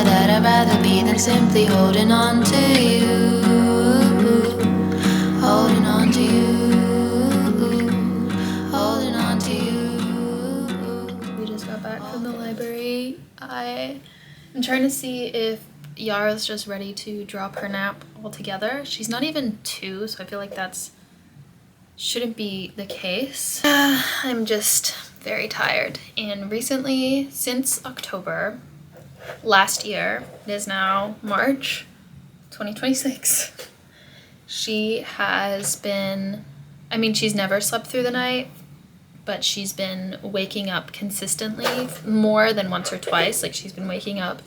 that I'd rather be than simply holding on to you. Holding on to you. Holding on to you. We just got back from the library. I'm trying to see if Yara's just ready to drop her nap altogether. She's not even 2, so I feel like that's shouldn't be the case. I'm just very tired, and recently, since October last year, it is now March 2026, she has been, I mean, she's never slept through the night, but she's been waking up consistently more than once or twice. Like, she's been waking up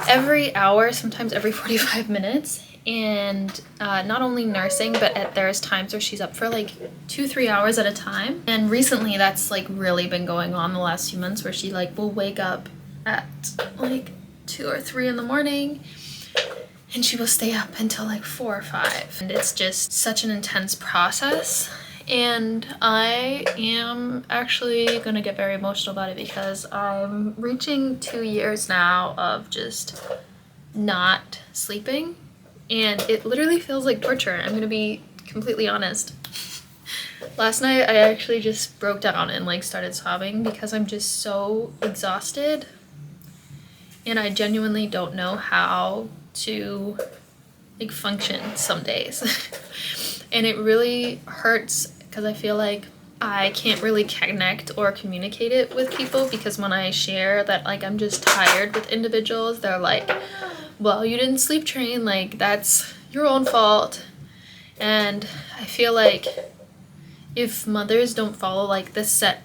every hour, sometimes every 45 minutes, and not only nursing, but there's times where she's up for like 2-3 hours at a time. And recently that's like really been going on the last few months, where she like will wake up at like 2 or 3 in the morning and she will stay up until like 4 or 5, and it's just such an intense process. And I am actually gonna get very emotional about it, because I'm reaching 2 years now of just not sleeping, and it literally feels like torture. I'm gonna be completely honest. Last night I actually just broke down and like started sobbing, because I'm just so exhausted, and I genuinely don't know how to like function some days. And it really hurts, because I feel like I can't really connect or communicate it with people, because when I share that like I'm just tired with individuals, they're like, well, you didn't sleep train, like that's your own fault. And I feel like if mothers don't follow like the set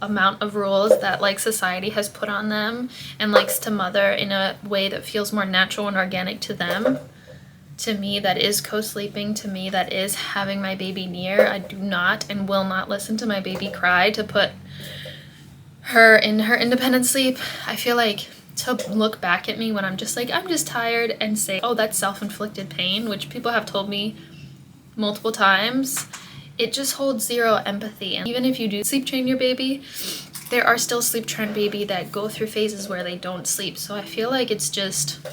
amount of rules that like society has put on them, and likes to mother in a way that feels more natural and organic to them, to me that is co-sleeping, to me that is having my baby near. I do not and will not listen to my baby cry to put her in her independent sleep. I feel like to look back at me when I'm just like, I'm just tired, and say, oh, that's self-inflicted pain, which people have told me multiple times, it just holds zero empathy. And even if you do sleep train your baby, there are still sleep trained baby that go through phases where they don't sleep. So I feel like it's just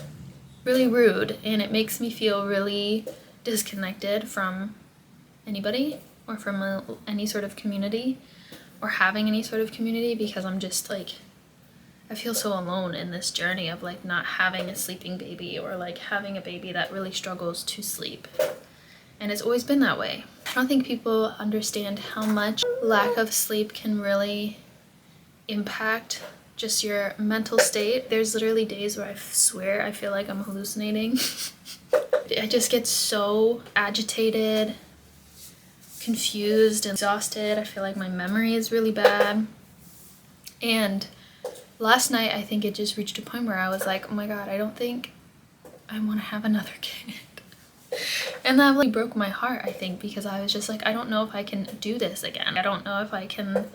really rude, and it makes me feel really disconnected from anybody, or from any sort of community, or having any sort of community, because I'm just like, I feel so alone in this journey of like not having a sleeping baby, or like having a baby that really struggles to sleep. And it's always been that way. I don't think people understand how much lack of sleep can really impact just your mental state. There's literally days where I swear I feel like I'm hallucinating. I just get so agitated, confused, and exhausted. I feel like my memory is really bad. And last night, I think it just reached a point where I was like, oh my god, I don't think I want to have another kid. And that really broke my heart, I think, because I was just like, I don't know if I can do this again. I don't know if I can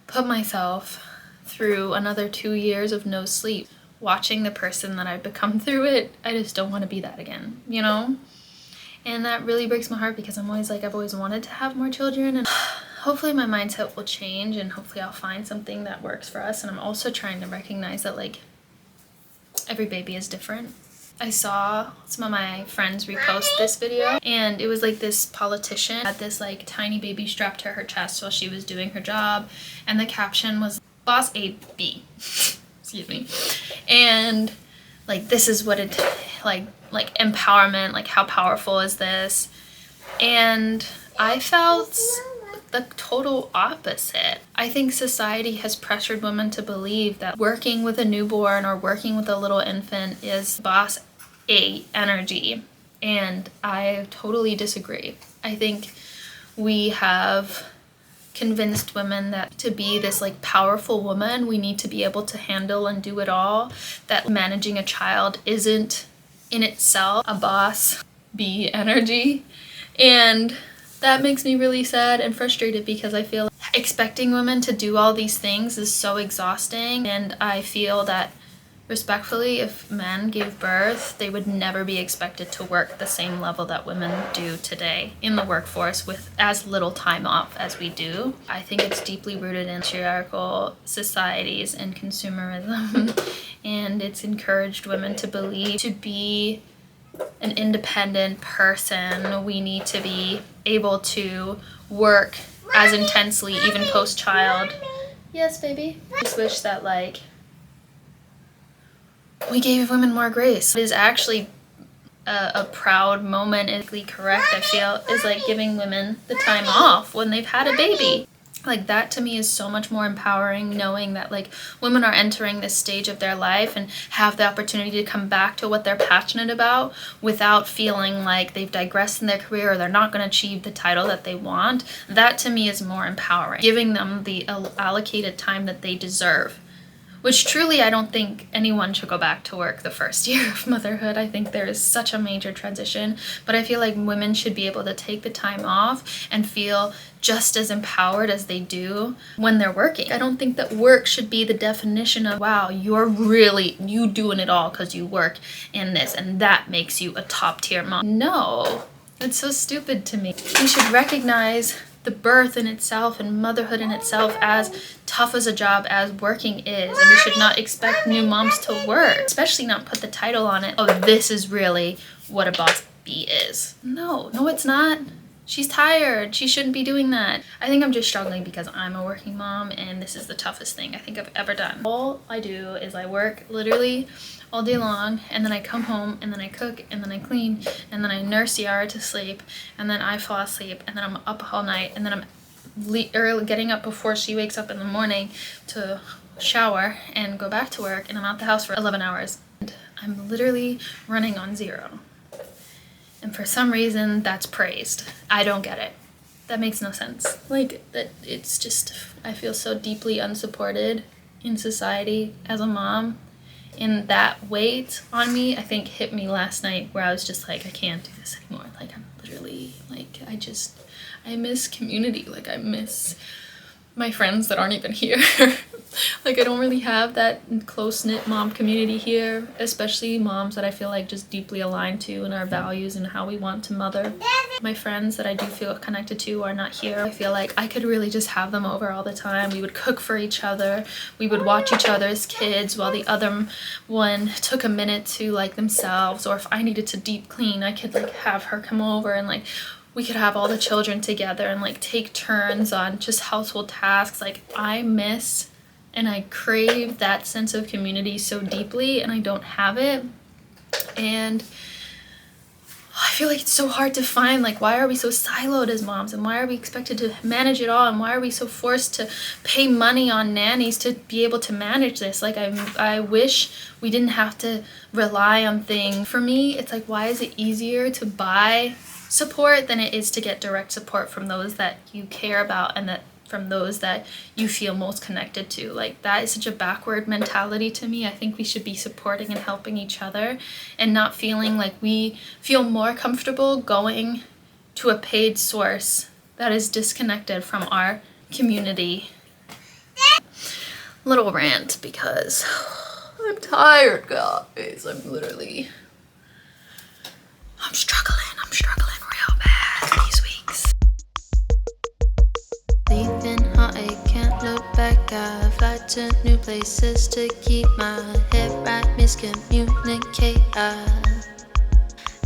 put myself through another 2 years of no sleep. Watching the person that I've become through it, I just don't want to be that again, you know? And that really breaks my heart, because I'm always like, I've always wanted to have more children, and hopefully my mindset will change, and hopefully I'll find something that works for us. And I'm also trying to recognize that like every baby is different. I saw some of my friends repost this video, and it was like this politician had this like tiny baby strapped to her chest while she was doing her job, and the caption was boss AB. Excuse me. And like, this is what it like empowerment, like how powerful is this? And I felt the total opposite. I think society has pressured women to believe that working with a newborn or working with a little infant is boss A energy, and I totally disagree. I think we have convinced women that to be this like powerful woman, we need to be able to handle and do it all, that managing a child isn't in itself a boss B energy. And that makes me really sad and frustrated, because I feel expecting women to do all these things is so exhausting, and I feel that Respectfully, if men gave birth, they would never be expected to work the same level that women do today in the workforce with as little time off as we do. I think it's deeply rooted in patriarchal societies and consumerism, and it's encouraged women to believe to be an independent person, we need to be able to work as intensely, even post-child. Yes, baby. I just wish that, like, we gave women more grace. It is actually a proud moment, ethically correct, I feel, is like giving women the time off when they've had a baby. Like, that to me is so much more empowering, knowing that like women are entering this stage of their life and have the opportunity to come back to what they're passionate about without feeling like they've digressed in their career or they're not going to achieve the title that they want. That to me is more empowering, giving them the allocated time that they deserve. Which truly, I don't think anyone should go back to work the first year of motherhood. I think there is such a major transition, but I feel like women should be able to take the time off and feel just as empowered as they do when they're working. I don't think that work should be the definition of, wow, you doing it all because you work in this and that makes you a top tier mom. No, that's so stupid to me. We should recognize the birth in itself and motherhood in itself as tough as a job as working is, and we should not expect new moms to work, especially not put the title on it, oh, this is really what a boss bee is. No, it's not. She's tired. She shouldn't be doing that. I think I'm just struggling because I'm a working mom and this is the toughest thing I think I've ever done. All I do is I work literally all day long, and then I come home and then I cook and then I clean and then I nurse Yara to sleep and then I fall asleep and then I'm up all night and then I'm getting up before she wakes up in the morning to shower and go back to work, and I'm out the house for 11 hours. And I'm literally running on zero. And for some reason, that's praised. I don't get it. That makes no sense. Like, that it's just, I feel so deeply unsupported in society as a mom. And that weight on me, I think, hit me last night where I was just like, I can't do this anymore. Like, I'm literally, like, I miss community. Like, I miss my friends that aren't even here. Like, I don't really have that close-knit mom community here, especially moms that I feel like just deeply aligned to in our values and how we want to mother. My friends that I do feel connected to are not here. I feel like I could really just have them over all the time. We would cook for each other. We would watch each other's kids while the other one took a minute to like themselves, or if I needed to deep clean, I could like have her come over and like we could have all the children together and like take turns on just household tasks. Like, I miss and I crave that sense of community so deeply, and I don't have it. And I feel like it's so hard to find. Like, why are we so siloed as moms, and why are we expected to manage it all, and why are we so forced to pay money on nannies to be able to manage this? Like, I wish we didn't have to rely on things. For me, it's like, why is it easier to buy support than it is to get direct support from those that you care about and that from those that you feel most connected to? Like, that is such a backward mentality to me. I think we should be supporting and helping each other and not feeling like we feel more comfortable going to a paid source that is disconnected from our community. Little rant because I'm tired, guys. I'm struggling real bad these weeks. Leaving hot, I can't look back. I fly to new places to keep my head right, miscommunicate. I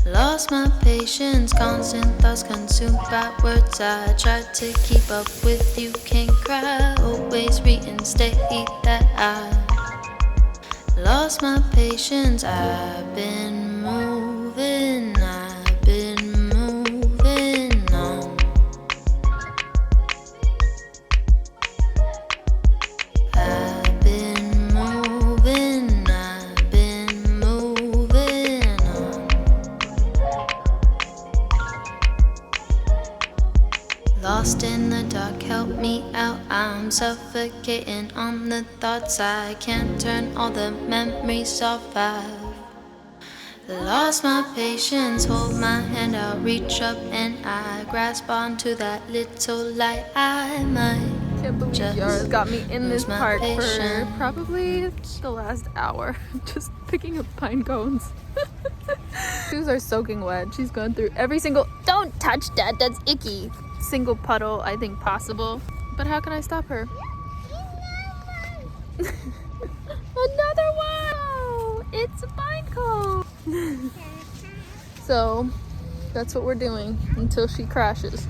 lost my patience, constant thoughts consumed by words. I tried to keep up with you, can't cry. Always reinstate that I lost my patience. I've been moving on. Lost in the dark, help me out. I'm suffocating on the thoughts. I can't turn all the memories off. I've lost my patience. Hold my hand out, reach up and I grasp onto that little light. I might Can't believe Just Yara's got me in this lose my park for patience. probably the last hour, just picking up pine cones. Shoes are soaking wet. She's going through every single, don't touch that, that's icky, single puddle I think possible. But how can I stop her? Another one! Oh, it's a pine cone. So that's what we're doing until she crashes.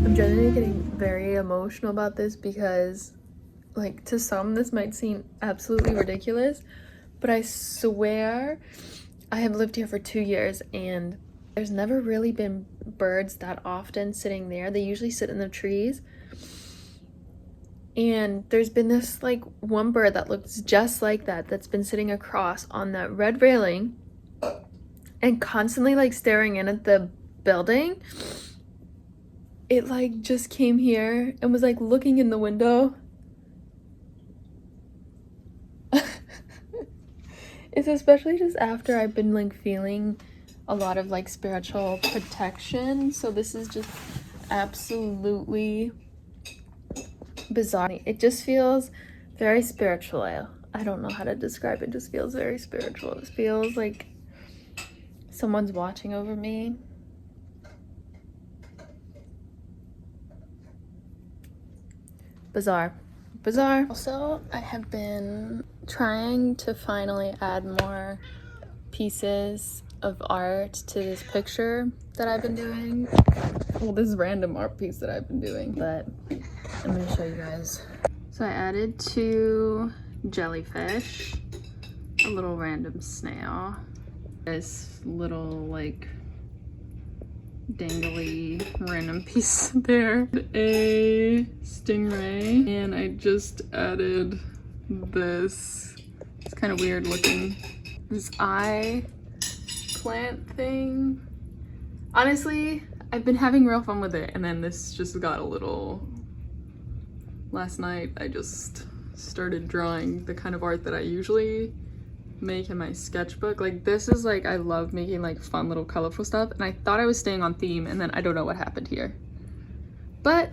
I'm genuinely getting very emotional about this because, like, to some this might seem absolutely ridiculous, but I swear I have lived here for 2 years and there's never really been birds that often sitting there. They usually sit in the trees. And there's been this, like, one bird that looks just like that that's been sitting across on that red railing and constantly, like, staring in at the building. It, like, just came here and was, like, looking in the window. It's especially just after I've been, like, feeling a lot of, like, spiritual protection. So this is just absolutely bizarre. It just feels very spiritual. I don't know how to describe it. It just feels very spiritual. It feels like someone's watching over me. Bizarre. Also, I have been trying to finally add more pieces of art to this picture that I've been doing. Well, this random art piece that I've been doing, but I'm gonna show you guys. So I added 2 jellyfish, a little random snail, this little, like, dangly random piece there, a stingray, and I just added this, it's kind of weird looking, this eye plant thing. Honestly, I've been having real fun with it, and then this just got a little, last night I just started drawing the kind of art that I usually make in my sketchbook. Like, this is, like, I love making, like, fun little colorful stuff, and I thought I was staying on theme, and then I don't know what happened here. But,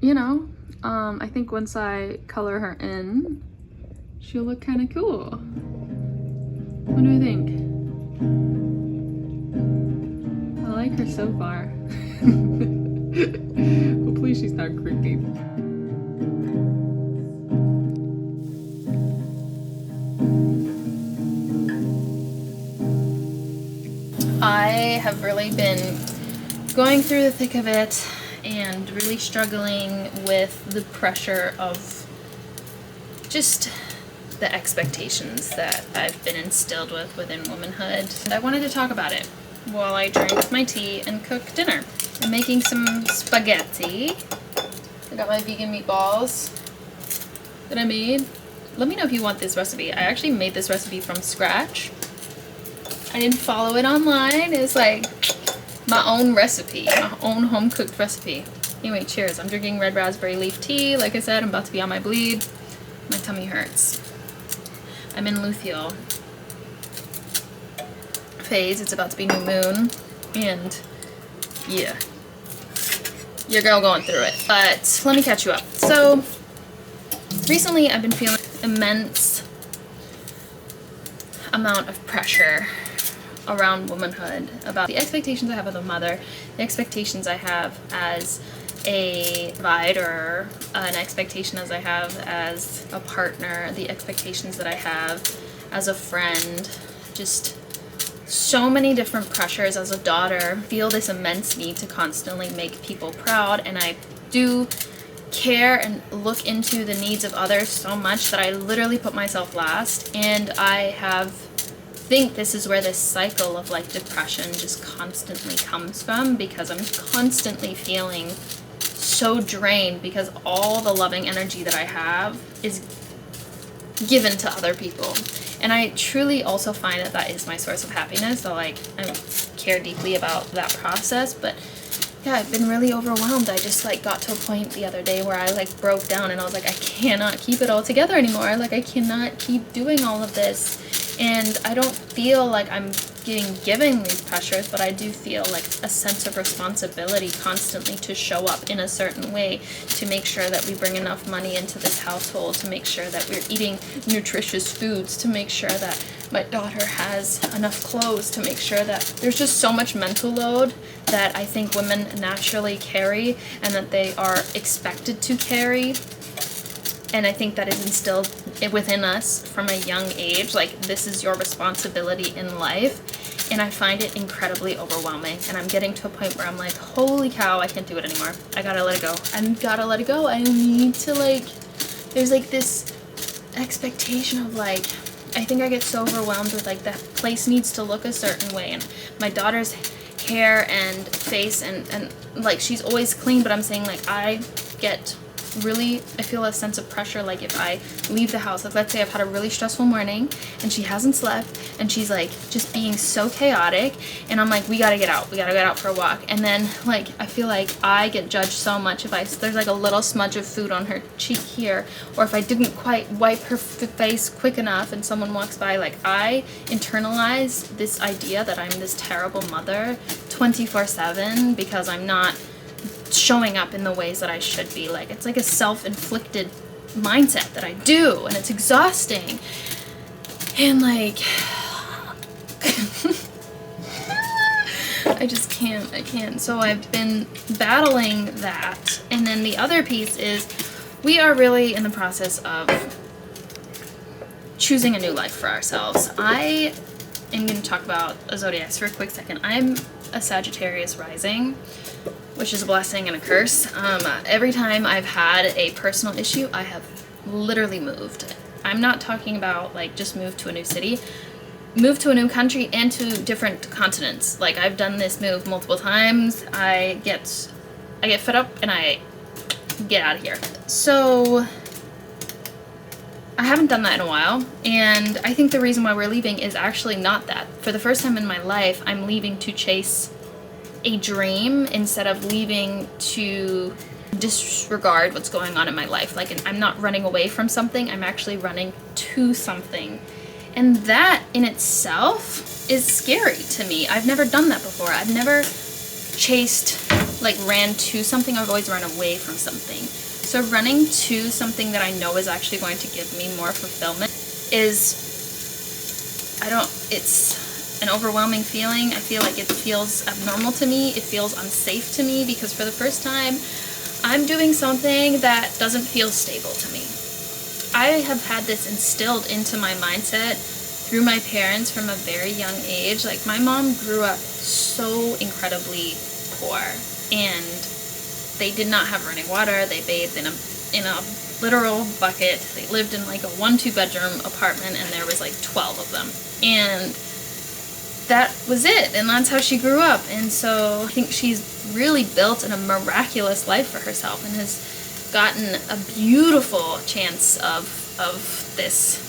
you know, I think once I color her in, she'll look kind of cool. What do you think? I like her so far. Hopefully she's not creepy. I have really been going through the thick of it and really struggling with the pressure of just the expectations that I've been instilled with within womanhood. And I wanted to talk about it while I drink my tea and cook dinner. I'm making some spaghetti. I got my vegan meatballs that I made. Let me know if you want this recipe. I actually made this recipe from scratch. I didn't follow it online. It's like my own recipe, my own home-cooked recipe. Anyway, cheers. I'm drinking red raspberry leaf tea. Like I said, I'm about to be on my bleed. My tummy hurts. I'm in luteal phase. It's about to be new moon. And yeah, your girl going through it. But let me catch you up. So recently I've been feeling immense amount of pressure around womanhood, about the expectations I have as a mother, the expectations I have as a provider, an expectation as I have as a partner, the expectations that I have as a friend, just so many different pressures as a daughter. Feel this immense need to constantly make people proud, and I do care and look into the needs of others so much that I literally put myself last, and I think this is where this cycle of, like, depression just constantly comes from, because I'm constantly feeling so drained because all the loving energy that I have is given to other people. And I truly also find that that is my source of happiness. So like, I care deeply about that process. But yeah, I've been really overwhelmed. I just like got to a point the other day where I like broke down and I was like, I cannot keep it all together anymore. Like I cannot keep doing all of this. And I don't feel like I'm getting given these pressures, but I do feel like a sense of responsibility constantly to show up in a certain way, to make sure that we bring enough money into this household, to make sure that we're eating nutritious foods, to make sure that my daughter has enough clothes, to make sure that there's just so much mental load that I think women naturally carry and that they are expected to carry. And I think that is instilled within us from a young age. Like, this is your responsibility in life. And I find it incredibly overwhelming. And I'm getting to a point where I'm like, holy cow, I can't do it anymore. I gotta let it go. I need to, like, there's like this expectation of like, I think I get so overwhelmed with like, that place needs to look a certain way. And my daughter's hair and face and like, she's always clean, but I'm saying like, I feel a sense of pressure. Like if I leave the house, like let's say I've had a really stressful morning and she hasn't slept and she's like just being so chaotic, and I'm like, we gotta get out for a walk. And then like I feel like I get judged so much if there's like a little smudge of food on her cheek here, or if I didn't quite wipe her face quick enough and someone walks by. Like I internalize this idea that I'm this terrible mother 24/7 because I'm not showing up in the ways that I should be. Like it's like a self-inflicted mindset that I do, and it's exhausting. And like I can't. So I've been battling that. And then the other piece is we are really in the process of choosing a new life for ourselves. I am going to talk about a zodiacs for a quick second. I'm a Sagittarius rising, which is a blessing and a curse. Every time I've had a personal issue, I have literally moved. I'm not talking about like just move to a new city, move to a new country and to different continents. Like I've done this move multiple times. I get fed up and I get out of here. So I haven't done that in a while, and I think the reason why we're leaving is actually not that. For the first time in my life, I'm leaving to chase a dream instead of leaving to disregard what's going on in my life. Like, I'm not running away from something, I'm actually running to something. And that in itself is scary to me. I've never done that before. I've never ran to something. I've always run away from something. So running to something that I know is actually going to give me more fulfillment it's an overwhelming feeling. I feel like it feels abnormal to me. It feels unsafe to me because for the first time, I'm doing something that doesn't feel stable to me. I have had this instilled into my mindset through my parents from a very young age. Like, my mom grew up so incredibly poor, and they did not have running water. They bathed in a literal bucket. They lived in like a 1-2 bedroom apartment, and there was like 12 of them. And that was it, and that's how she grew up. And so I think she's really built a miraculous life for herself and has gotten a beautiful chance of this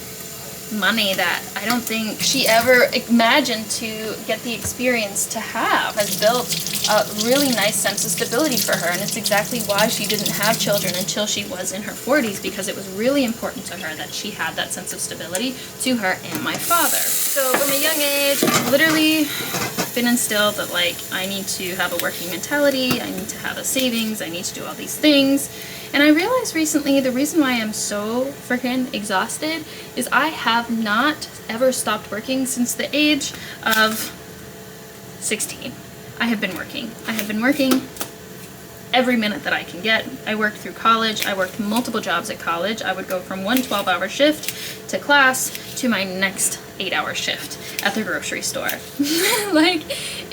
money that I don't think she ever imagined to get the experience to have. Has built a really nice sense of stability for her, and it's exactly why she didn't have children until she was in her 40s, because it was really important to her that she had that sense of stability to her and my father. So from a young age, I've literally been instilled that like I need to have a working mentality, I need to have a savings, I need to do all these things. And I realized recently the reason why I'm so freaking exhausted is I have not ever stopped working since the age of 16. I have been working. I have been working every minute that I can get. I worked through college. I worked multiple jobs at college. I would go from one 12-hour shift to class to my next 8-hour shift at the grocery store. Like,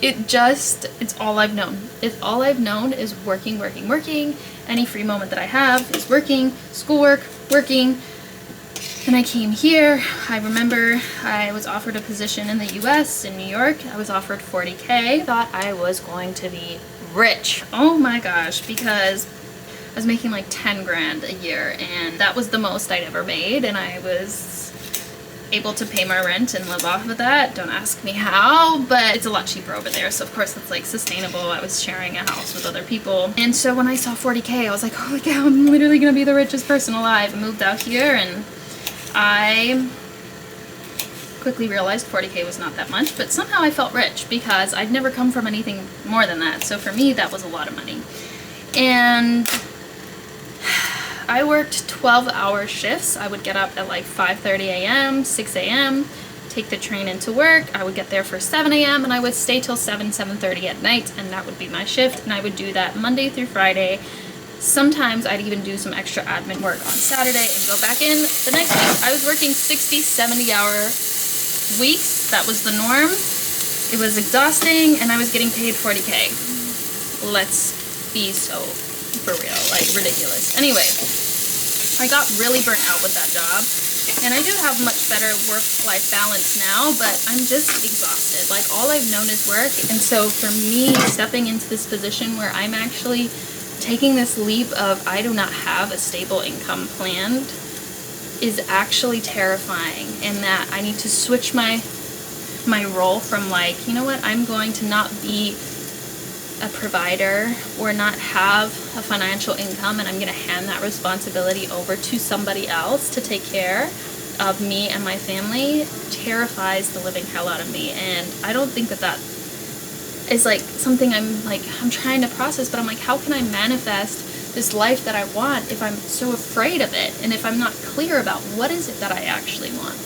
it's all I've known. All I've known is working, working, working. Any free moment that I have is working, schoolwork, working. Then I came here. I remember I was offered a position in the US, in New York. I was offered $40K. Thought I was going to be rich. Oh my gosh, because I was making like 10 grand a year, and that was the most I'd ever made, and I was able to pay my rent and live off of that. Don't ask me how, but it's a lot cheaper over there, so of course it's like sustainable. I was sharing a house with other people, and so when I saw 40K, I was like, holy cow, I'm literally gonna be the richest person alive. I moved out here, and I quickly realized 40K was not that much, but somehow I felt rich because I'd never come from anything more than that. So for me, that was a lot of money. And I worked 12-hour shifts. I would get up at like 5:30 a.m., 6 a.m., take the train into work. I would get there for 7 a.m. and I would stay till 7:30 at night, and that would be my shift. And I would do that Monday through Friday. Sometimes I'd even do some extra admin work on Saturday and go back in the next week. I was working 60, 70-hour weeks. That was the norm. It was exhausting, and I was getting paid 40K. Let's be so for real, like ridiculous. Anyway, I got really burnt out with that job, and I do have much better work-life balance now, but I'm just exhausted. Like, all I've known is work, and so for me, stepping into this position where I'm actually taking this leap of I do not have a stable income planned is actually terrifying, and that I need to switch my role from like, you know what, I'm going to not be a provider or not have a financial income, and I'm going to hand that responsibility over to somebody else to take care of me and my family, terrifies the living hell out of me. And I don't think that is like something I'm trying to process, but I'm like, how can I manifest this life that I want if I'm so afraid of it, and if I'm not clear about what is it that I actually want?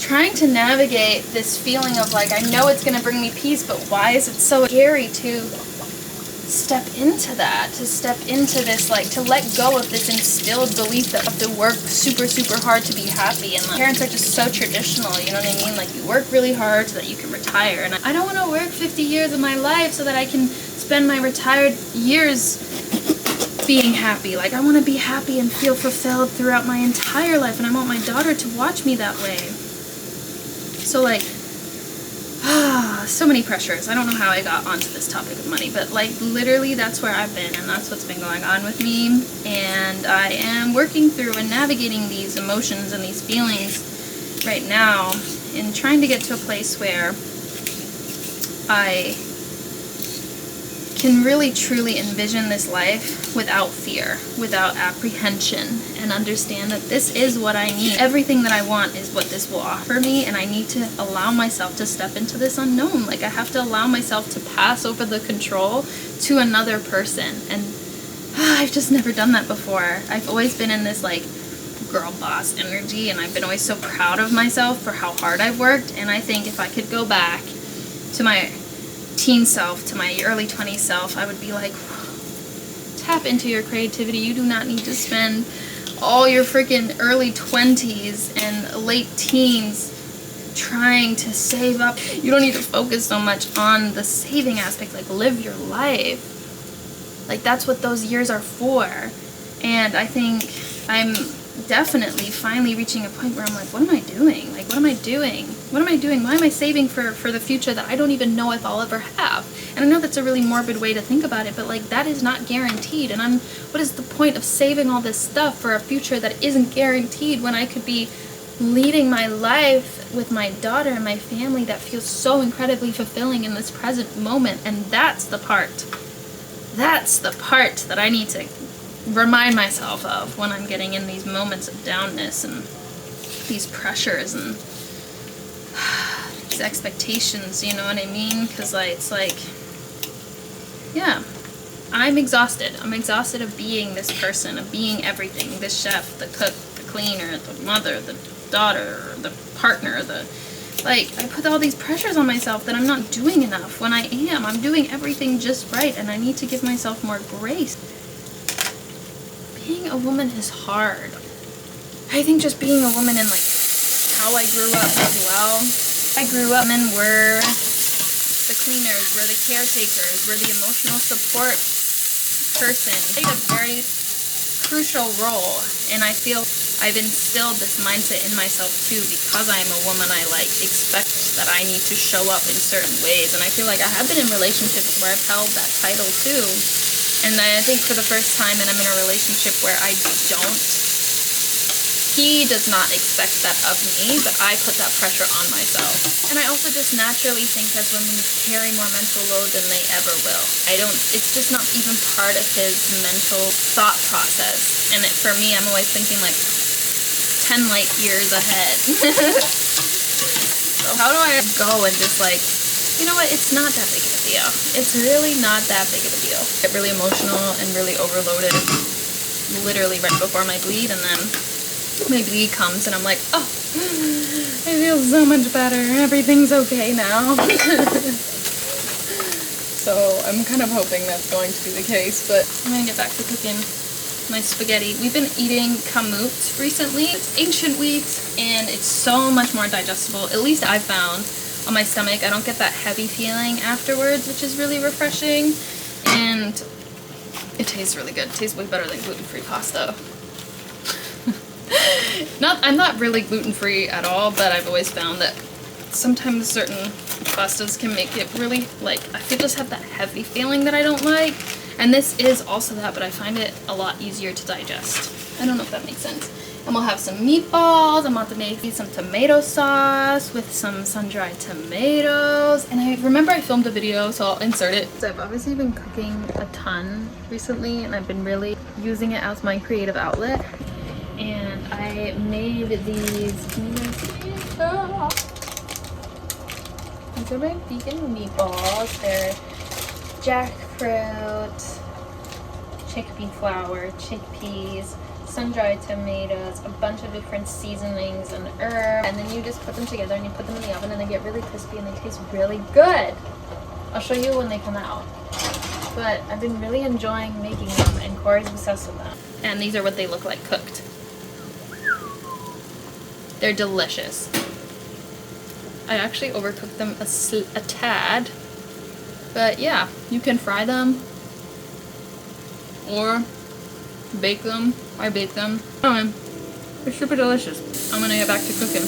Trying to navigate this feeling of like, I know it's going to bring me peace, but why is it so scary to step into that, to step into this, like, to let go of this instilled belief that I have to work super, super hard to be happy. And like, parents are just so traditional, you know what I mean? Like, you work really hard so that you can retire. And I don't want to work 50 years of my life so that I can spend my retired years being happy. Like, I want to be happy and feel fulfilled throughout my entire life, and I want my daughter to watch me that way. So like, so many pressures. I don't know how I got onto this topic of money, but like literally that's where I've been, and that's what's been going on with me. And I am working through and navigating these emotions and these feelings right now, and trying to get to a place where I can really truly envision this life without fear, without apprehension, and understand that this is what I need. Everything that I want is what this will offer me, and I need to allow myself to step into this unknown. Like, I have to allow myself to pass over the control to another person, and I've just never done that before. I've always been in this like girl boss energy, and I've been always so proud of myself for how hard I've worked. And I think if I could go back to my teen self, to my early 20s self, I would be like, tap into your creativity. You do not need to spend all your freaking early 20s and late teens trying to save up. You don't need to focus so much on the saving aspect. Like, live your life. Like, that's what those years are for. And I think I'm definitely finally reaching a point where I'm like, what am I doing? Like, what am I doing? What am I doing? Why am I saving for the future that I don't even know if I'll ever have? And I know that's a really morbid way to think about it, but like, that is not guaranteed. And what is the point of saving all this stuff for a future that isn't guaranteed, when I could be leading my life with my daughter and my family that feels so incredibly fulfilling in this present moment? And that's the part that I need to remind myself of when I'm getting in these moments of downness and these pressures and these expectations, you know what I mean? Because like, it's like, yeah, I'm exhausted. I'm exhausted of being this person, of being everything, the chef, the cook, the cleaner, the mother, the daughter, the partner, I put all these pressures on myself that I'm not doing enough when I'm doing everything just right, and I need to give myself more grace. Being a woman is hard. I think just being a woman and like how I grew up as well. I grew up, women were the cleaners, were the caretakers, were the emotional support person. They played a very crucial role, and I feel I've instilled this mindset in myself too, because I'm a woman. I like expect that I need to show up in certain ways, and I feel like I have been in relationships where I've held that title too. And I think for the first time, and I'm in a relationship where he does not expect that of me, but I put that pressure on myself. And I also just naturally think as women we carry more mental load than they ever will. It's just not even part of his mental thought process. And for me, I'm always thinking like 10 light years ahead. So how do I go and just like, you know what, it's not that big of a deal. It's really not that big of a deal. I get really emotional and really overloaded literally right before my bleed, and then my bleed comes and I'm like, oh, I feel so much better. Everything's okay now. So I'm kind of hoping that's going to be the case, but I'm gonna get back to cooking my spaghetti. We've been eating kamut recently. It's ancient wheat and it's so much more digestible, at least I've found, on my stomach. I don't get that heavy feeling afterwards, which is really refreshing, and it tastes really good. It tastes way better than gluten-free pasta. I'm not really gluten-free at all, but I've always found that sometimes certain pastas can make it really, like, I could just have that heavy feeling that I don't like. And this is also that, but I find it a lot easier to digest. I don't know if that makes sense. And we'll have some meatballs. I'm about to make some tomato sauce with some sun-dried tomatoes. And I remember I filmed a video, so I'll insert it. So I've obviously been cooking a ton recently, and I've been really using it as my creative outlet. And I made these. These are my vegan meatballs. They're jackfruit, chickpea flour, chickpeas, sun-dried tomatoes, a bunch of different seasonings and herbs, and then you just put them together and you put them in the oven and they get really crispy and they taste really good. I'll show you when they come out. But I've been really enjoying making them, and Corey's obsessed with them. And these are what they look like cooked. They're delicious. I actually overcooked them a tad. But yeah, you can fry them or bake them. I bake them. Oh, they're super delicious. I'm gonna get back to cooking.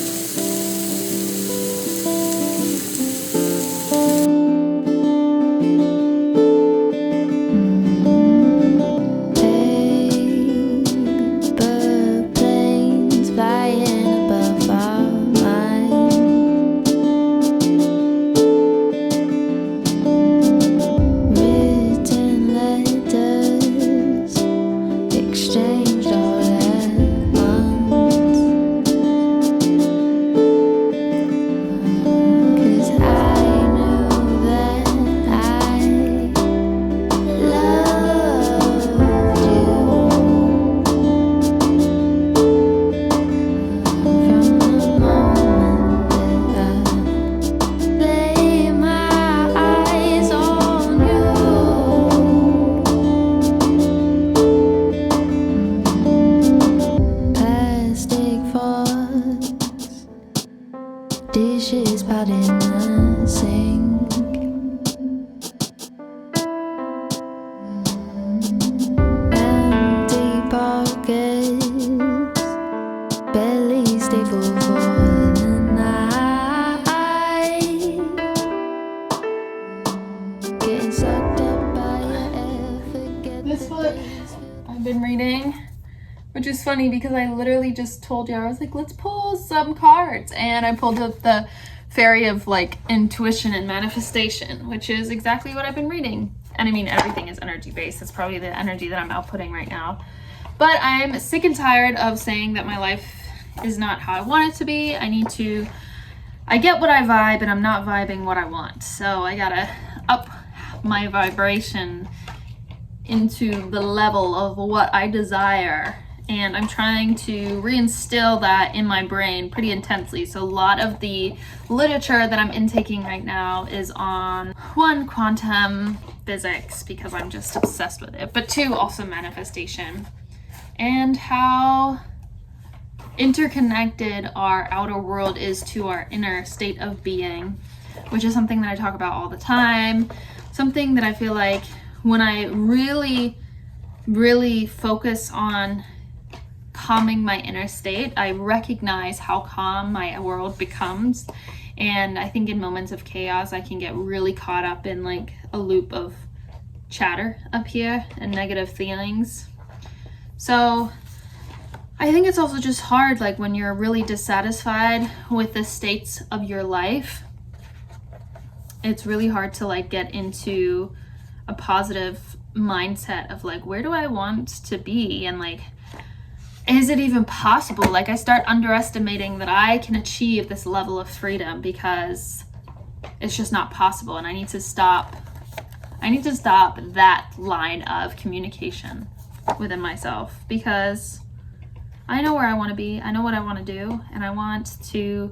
Dishes pot in the sink. Empty pockets, belly stay full for the night. Getting sucked up by your effort. This book I've been reading, which is funny because I literally just told you, I was like, let's pull some cards, and I pulled up the Fairy of like Intuition and Manifestation, which is exactly what I've been reading. And I mean, everything is energy based. It's probably the energy that I'm outputting right now. But I'm sick and tired of saying that my life is not how I want it to be. I get what I vibe, and I'm not vibing what I want. So I gotta up my vibration into the level of what I desire. And I'm trying to reinstill that in my brain pretty intensely. So a lot of the literature that I'm intaking right now is on, one, quantum physics, because I'm just obsessed with it, but two, also manifestation, and how interconnected our outer world is to our inner state of being, which is something that I talk about all the time. Something that I feel like when I really, really focus on calming my inner state, I recognize how calm my world becomes. And I think in moments of chaos, I can get really caught up in like a loop of chatter up here and negative feelings. So I think it's also just hard, like when you're really dissatisfied with the states of your life, it's really hard to like get into a positive mindset of like, where do I want to be? And like, is it even possible? Like I start underestimating that I can achieve this level of freedom because it's just not possible. And I need to stop that line of communication within myself, because I know where I want to be. I know what I want to do. And I want to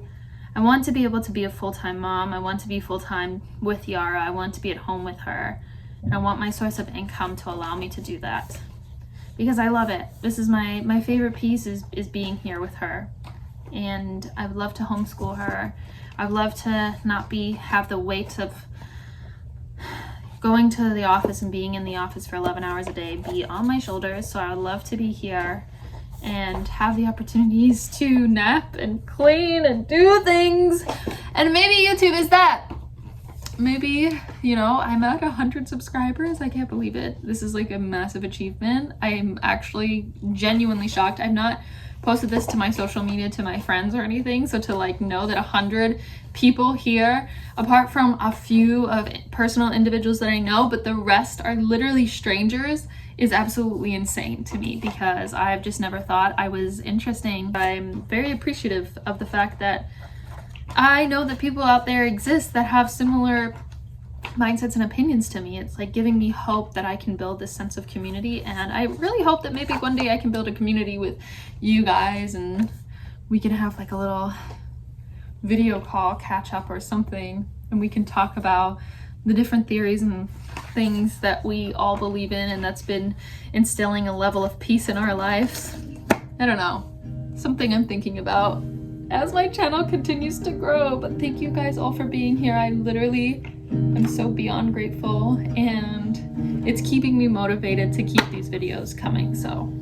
be able to be a full-time mom. I want to be full-time with Yara. I want to be at home with her. And I want my source of income to allow me to do that, because I love it. This is my favorite piece is being here with her. And I would love to homeschool her. I'd love to not have the weight of going to the office and being in the office for 11 hours a day be on my shoulders. So I would love to be here and have the opportunities to nap and clean and do things. And maybe YouTube is that. Maybe, I'm at 100 subscribers. I can't believe it. This is like a massive achievement. I'm actually genuinely shocked. I've not posted this to my social media to my friends or anything. So to like know that 100 people here, apart from a few of personal individuals that I know, but the rest are literally strangers, is absolutely insane to me, because I've just never thought I was interesting. I'm very appreciative of the fact that I know that people out there exist that have similar mindsets and opinions to me. It's like giving me hope that I can build this sense of community, and I really hope that maybe one day I can build a community with you guys and we can have like a little video call catch up or something, and we can talk about the different theories and things that we all believe in and that's been instilling a level of peace in our lives. I don't know, something I'm thinking about as my channel continues to grow. But thank you guys all for being here. I literally am so beyond grateful, and it's keeping me motivated to keep these videos coming. So